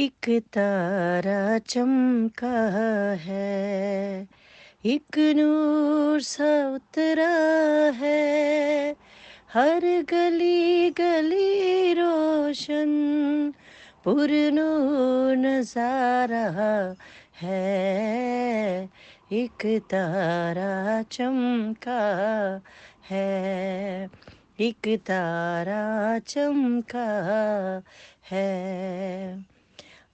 एक तारा चमका है, एक नूर सा उतरा है, हर गली गली रोशन पुरनूर नजारा है। एक तारा चमका है, एक तारा चमका है।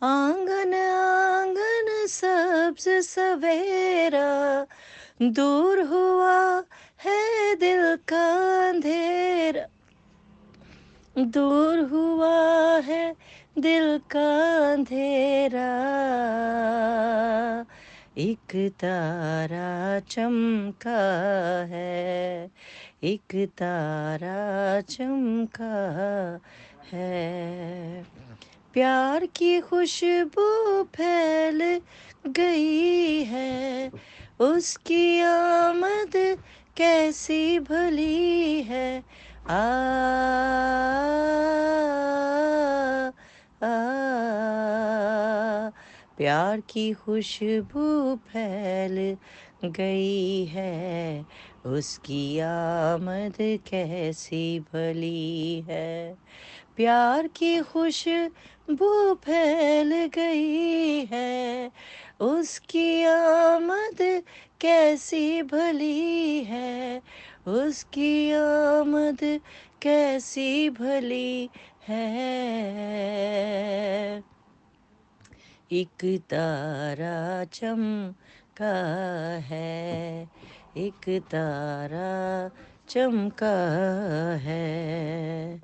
आंगन आंगन सब्ज सवेरा, दूर हुआ है दिल का अंधेरा, दूर हुआ है दिल का अंधेरा। एक तारा चमका है, एक तारा चमका है। प्यार की खुशबू फैल गई है, उसकी आमद कैसी भली है। आ, आ, प्यार की खुशबू फैल गई है, उसकी आमद कैसी भली है। प्यार की खुशबू फैल गई है, उसकी आमद कैसी भली है, उसकी आमद कैसी भली है। एक तारा चमका है, एक तारा चमका है।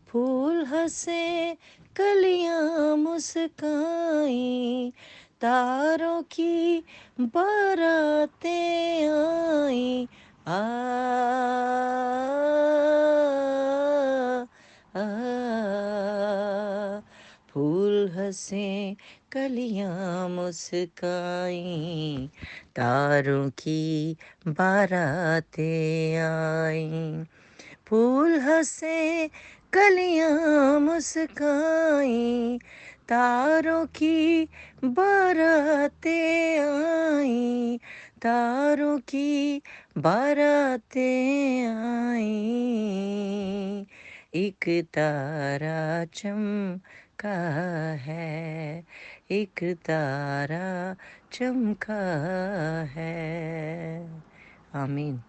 फूल हंसे कलियां मुस्काई, तारों की बारातें आई। आ, आ, फूल हंसे कलियां मुस्काई, तारों की बारातें आई। फूल हंसे कलियां मुस्काई, तारों की बारातें आई, तारों की बारातें आई। एक तारा चमका है, एक तारा चमका है। आमीन।